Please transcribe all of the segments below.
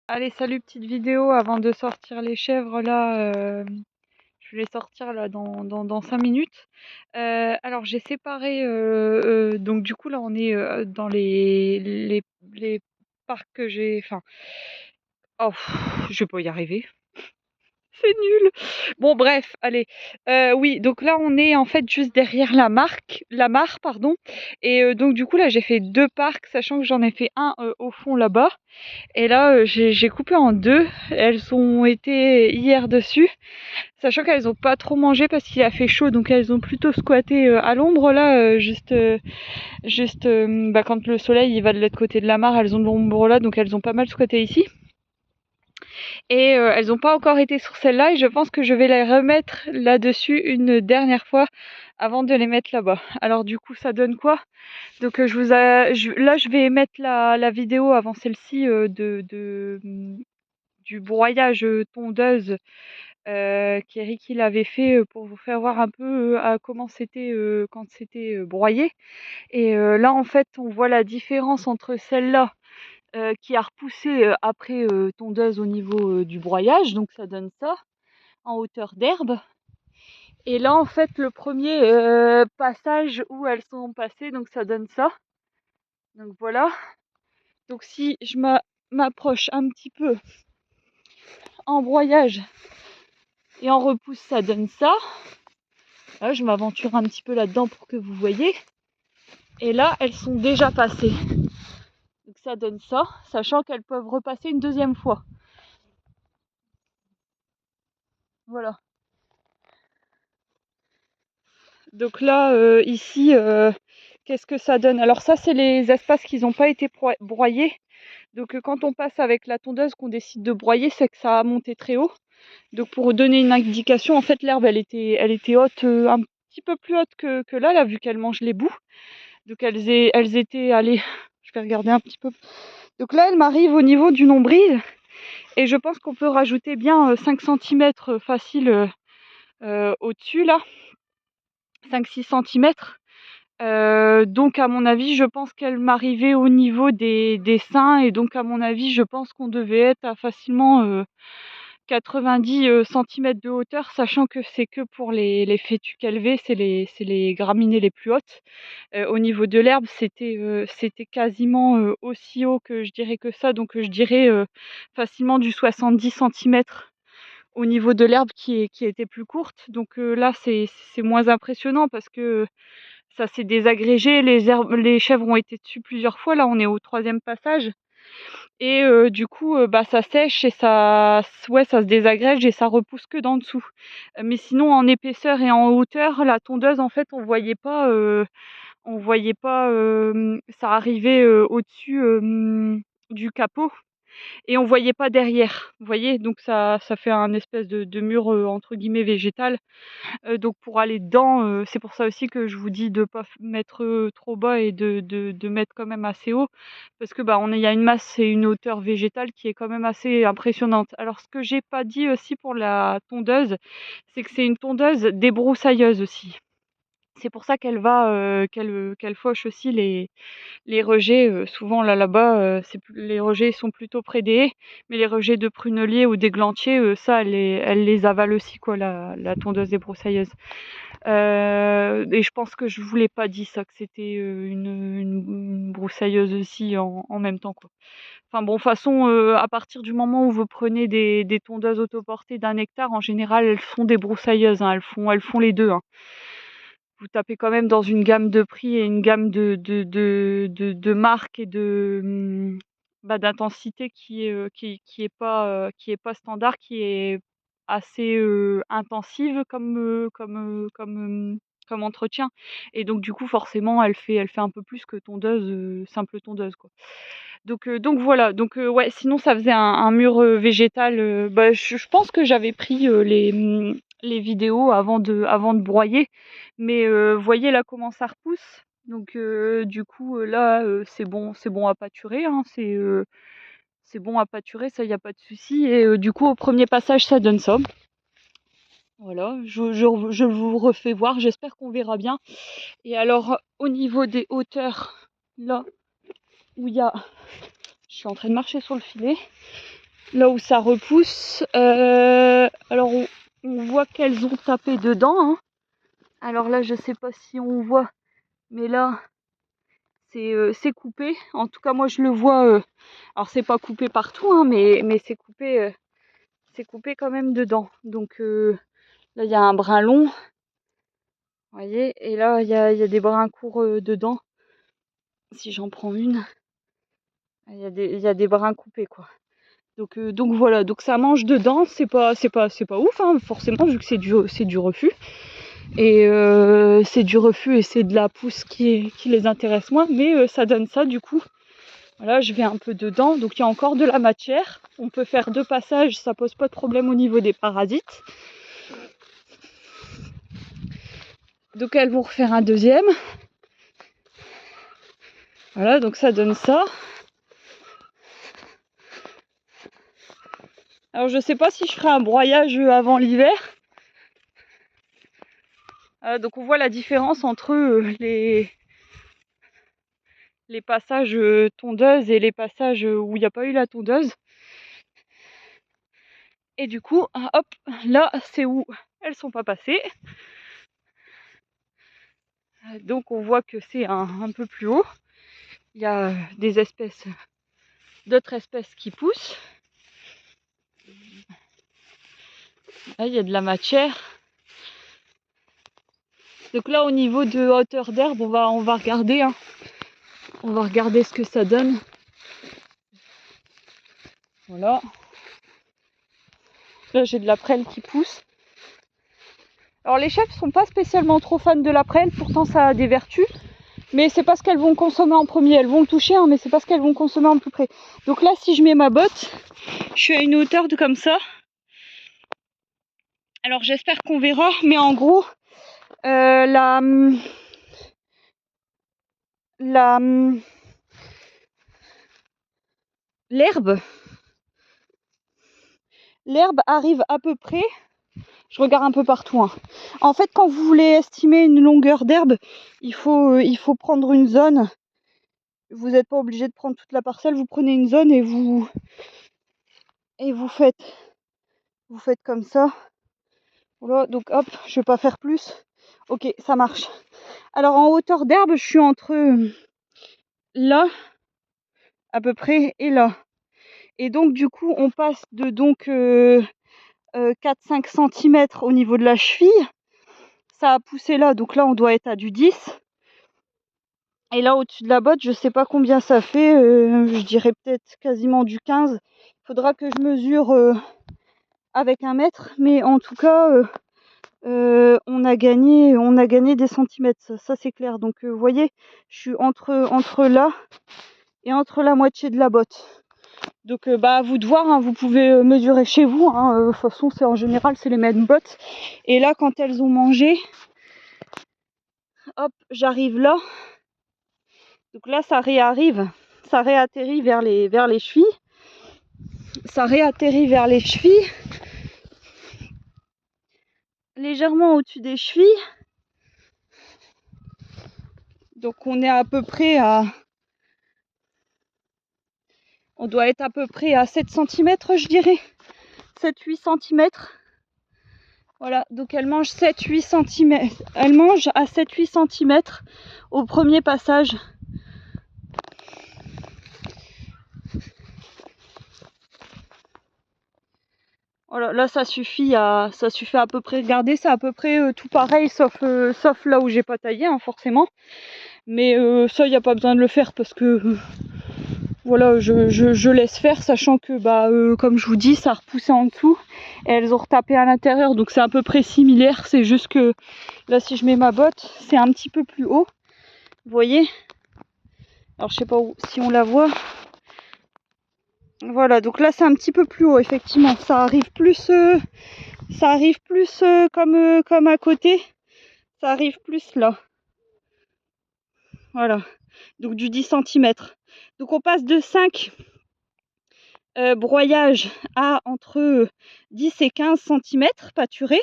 Allez, salut, petite vidéo avant de sortir les chèvres là. Je vais les sortir là dans 5 minutes. Alors j'ai séparé, donc du coup là on est dans les parcs que j'ai. Enfin, oh, je vais pas y arriver. C'est nul. Bon, bref, allez. Oui, donc là, on est en fait juste derrière la mare, pardon. Et donc du coup, là, j'ai fait deux parcs, sachant que j'en ai fait un au fond là-bas. Et là, j'ai coupé en deux. Elles ont été hier dessus, sachant qu'elles ont pas trop mangé parce qu'il a fait chaud, donc elles ont plutôt squatté à l'ombre là, juste quand le soleil il va de l'autre côté de la mare, elles ont de l'ombre là, donc elles ont pas mal squatté ici. Et elles n'ont pas encore été sur celle-là et je pense que je vais les remettre là-dessus une dernière fois avant de les mettre là-bas. Alors du coup ça donne quoi? Donc là je vais mettre la vidéo avant celle-ci du broyage tondeuse qu'Eric il avait fait pour vous faire voir un peu comment c'était quand c'était broyé. Et là en fait on voit la différence entre celle-là qui a repoussé après tondeuse au niveau du broyage, donc ça donne ça en hauteur d'herbe. Et là en fait le premier passage où elles sont passées, donc ça donne ça. Donc voilà. Donc si je m'approche un petit peu en broyage et en repousse, ça donne ça. Là, je m'aventure un petit peu là-dedans pour que vous voyez. Et là, elles sont déjà passées. Donc ça donne ça, sachant qu'elles peuvent repasser une deuxième fois. Voilà. Donc là, ici, qu'est-ce que ça donne? Alors ça, c'est les espaces qui n'ont pas été broyés. Donc quand on passe avec la tondeuse, qu'on décide de broyer, c'est que ça a monté très haut. Donc pour donner une indication, en fait, l'herbe, elle était haute, un petit peu plus haute que là, vu qu'elle mange les bouts. Donc elles étaient, allez, je vais regarder un petit peu. Donc là, elle m'arrive au niveau du nombril. Et je pense qu'on peut rajouter bien 5 cm facile au-dessus, là. 5-6 cm. Donc à mon avis, je pense qu'elle m'arrivait au niveau des seins. Et donc à mon avis, je pense qu'on devait être à facilement 90 cm de hauteur, sachant que c'est que pour les fœtus élevés, c'est les graminées les plus hautes. Au niveau de l'herbe, c'était quasiment aussi haut que je dirais que ça, donc je dirais facilement du 70 cm au niveau de l'herbe qui était plus courte. Donc là, c'est moins impressionnant parce que ça s'est désagrégé, les chèvres ont été dessus plusieurs fois, là on est au troisième passage. Et du coup, ça sèche et ça se désagrège et ça repousse que d'en dessous. Mais sinon en épaisseur et en hauteur, la tondeuse en fait on voyait pas ça arrivait au-dessus du capot et on voyait pas derrière. Vous voyez? Donc ça fait un espèce de mur entre guillemets «végétal». Donc pour aller dedans, c'est pour ça aussi que je vous dis de pas mettre trop bas et de mettre quand même assez haut, parce que il y a une masse et une hauteur végétale qui est quand même assez impressionnante. Alors ce que j'ai pas dit aussi pour la tondeuse, c'est que c'est une tondeuse débroussailleuse aussi. C'est pour ça qu'elle fauche aussi les rejets. Souvent là-bas, les rejets sont plutôt près des haies, mais les rejets de pruneliers ou d'églantiers, ça elle les avale aussi quoi, la tondeuse débroussailleuse. Et je pense que je vous l'ai pas dit ça, que c'était une broussailleuse aussi en même temps quoi. Enfin bon, de toute façon, à partir du moment où vous prenez des tondeuses autoportées d'1 hectare, en général elles font des broussailleuses, hein, elles font les deux, hein. Vous tapez quand même dans une gamme de prix et une gamme de marques et d'intensité qui est pas standard, qui est assez intensive comme entretien. Et donc du coup forcément elle fait un peu plus que tondeuse, simple tondeuse quoi. Donc voilà, donc ouais, sinon ça faisait un mur végétal. Je pense que j'avais pris les vidéos avant de broyer, mais voyez là comment ça repousse. Donc du coup là c'est bon à pâturer, hein, c'est bon à pâturer, ça y a pas de souci. Et du coup au premier passage ça donne ça. Voilà, je vous refais voir, j'espère qu'on verra bien. Et alors au niveau des hauteurs, là où il y a, je suis en train de marcher sur le filet. là où ça repousse. Alors on voit qu'elles ont tapé dedans, hein. Alors là je sais pas si on voit, mais là c'est coupé. En tout cas moi je le vois. Alors c'est pas coupé partout, hein, mais c'est coupé quand même dedans. Donc là il y a un brin long, vous voyez, et là il y a des brins courts dedans. Si j'en prends une, il y a des brins coupés, quoi. Donc voilà, donc ça mange dedans, c'est pas ouf, hein, forcément, vu que c'est du refus. Et c'est du refus et c'est de la pousse qui les intéresse moins, mais ça donne ça du coup. Voilà, je vais un peu dedans, donc il y a encore de la matière. On peut faire 2 passages, ça pose pas de problème au niveau des parasites. Donc elles vont refaire un deuxième. Voilà, donc ça donne ça. Alors je sais pas si je ferai un broyage avant l'hiver. Donc on voit la différence entre les passages tondeuses et les passages où il n'y a pas eu la tondeuse. Et du coup, hop, là c'est où elles sont pas passées. Donc on voit que c'est un peu plus haut. Il y a d'autres espèces qui poussent. Là il y a de la matière. Donc là au niveau de hauteur d'herbe, on va regarder, hein. On va regarder ce que ça donne. Voilà. Là j'ai de la prêle qui pousse. Alors les chèvres sont pas spécialement trop fans de la prêle, pourtant ça a des vertus. Mais c'est pas ce qu'elles vont consommer en premier. Elles vont le toucher, hein, mais c'est pas ce qu'elles vont consommer en plus près. Donc là, si je mets ma botte, je suis à une hauteur de comme ça. Alors j'espère qu'on verra, mais en gros, l'herbe arrive à peu près. Je regarde un peu partout, hein. En fait, quand vous voulez estimer une longueur d'herbe, il faut prendre une zone. Vous n'êtes pas obligé de prendre toute la parcelle. Vous prenez une zone et vous faites comme ça. Voilà, donc hop, je vais pas faire plus. Ok, ça marche. Alors en hauteur d'herbe, je suis entre là, à peu près, et là. Et donc du coup, on passe de 4-5 cm au niveau de la cheville. Ça a poussé là, donc là on doit être à du 10. Et là au-dessus de la botte, je sais pas combien ça fait, je dirais peut-être quasiment du 15. Faudra que je mesure avec un mètre, mais en tout cas... on a gagné des centimètres, ça c'est clair. Donc vous voyez, je suis entre là et entre la moitié de la botte. Donc à vous de voir, hein, vous pouvez mesurer chez vous, hein, de toute façon c'est en général c'est les mêmes bottes. Et là quand elles ont mangé, hop, j'arrive là. Donc là ça réatterrit vers les chevilles. Ça réatterrit vers les chevilles, légèrement au-dessus des chevilles. Donc on est à peu près à... On doit être à peu près à 7 cm, je dirais. 7-8 cm. Voilà, donc elle mange 7-8 cm. Elle mange à 7-8 cm au premier passage. Voilà, là ça suffit à peu près. Regardez, c'est à peu près tout pareil, sauf là où j'ai pas taillé, hein, forcément. Mais ça, il n'y a pas besoin de le faire parce que voilà, je laisse faire, sachant que comme je vous dis, ça a repoussé en dessous et elles ont retapé à l'intérieur, donc c'est à peu près similaire. C'est juste que là, si je mets ma botte, c'est un petit peu plus haut. Vous voyez? Alors je sais pas si on la voit. Voilà, donc là c'est un petit peu plus haut, effectivement. Ça arrive plus comme à côté. Ça arrive plus là. Voilà. Donc du 10 cm. Donc on passe de 5 broyages à entre 10 et 15 cm pâturés.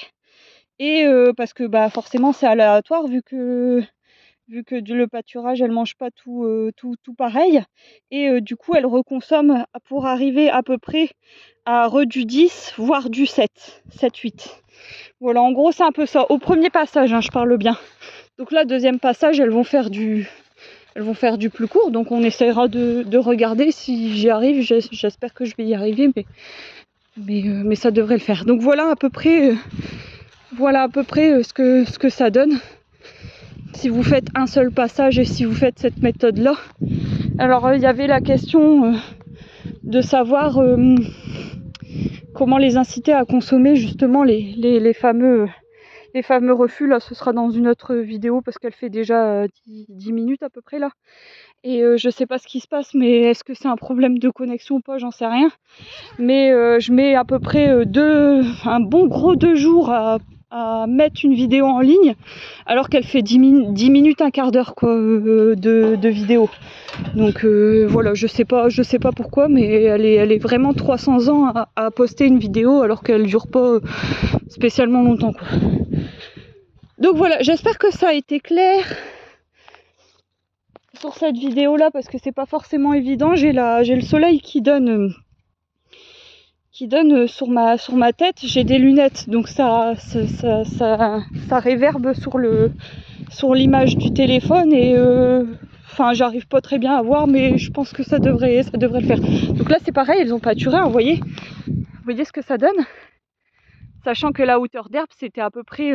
Et parce que forcément c'est aléatoire vu que vu que le pâturage, elle mange pas tout pareil. Et du coup, elle reconsomme pour arriver à peu près à du 10, voire du 7-8. Voilà, en gros, c'est un peu ça. Au premier passage, hein, je parle bien. Donc là, deuxième passage, elles vont faire du plus court. Donc on essaiera de regarder si j'y arrive. J'espère que je vais y arriver, mais ça devrait le faire. Donc voilà à peu près, ce que ça donne. Si vous faites un seul passage et si vous faites cette méthode-là. Alors il y avait la question de savoir comment les inciter à consommer justement les fameux refus. Là, ce sera dans une autre vidéo parce qu'elle fait déjà 10 minutes à peu près là. Et je sais pas ce qui se passe, mais est-ce que c'est un problème de connexion ou pas, j'en sais rien. Mais je mets à peu près un bon gros 2 jours à mettre une vidéo en ligne, alors qu'elle fait 10 minutes, un quart d'heure quoi, de vidéo. Donc voilà, je sais pas pourquoi, mais elle est vraiment 300 ans à poster une vidéo alors qu'elle dure pas spécialement longtemps quoi. Donc voilà, j'espère que ça a été clair sur cette vidéo là, parce que c'est pas forcément évident. J'ai le soleil qui donne sur ma tête. J'ai des lunettes, donc ça réverbe sur l'image du téléphone et j'arrive pas très bien à voir, mais je pense que ça devrait le faire. Donc là c'est pareil, elles ont pâturé, hein, vous voyez ce que ça donne, sachant que la hauteur d'herbe c'était à peu près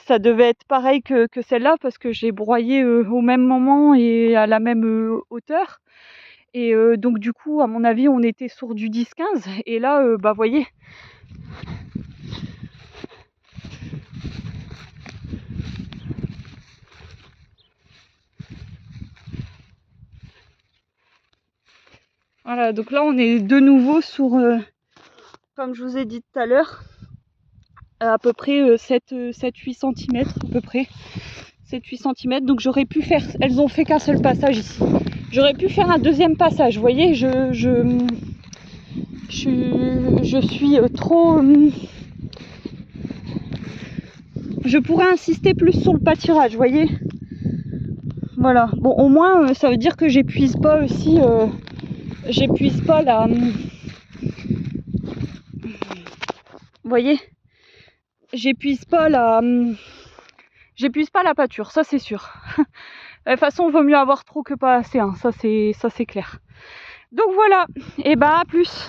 ça devait être pareil que celle-là, parce que j'ai broyé au même moment et à la même hauteur. Et donc du coup, à mon avis, on était sur du 10-15. Et là, vous voyez. Voilà, donc là, on est de nouveau sur, comme je vous ai dit tout à l'heure, à peu près 7-8 cm à peu près. 7-8 cm, donc j'aurais pu faire, elles ont fait qu'un seul passage ici. J'aurais pu faire un deuxième passage, vous voyez, je suis trop... Je pourrais insister plus sur le pâturage, vous voyez. Voilà, bon au moins ça veut dire que j'épuise pas aussi, j'épuise pas la... Vous voyez, j'épuise pas la pâture, ça c'est sûr. De toute façon, il vaut mieux avoir trop que pas assez, hein. Ça c'est clair. Donc voilà, et à plus.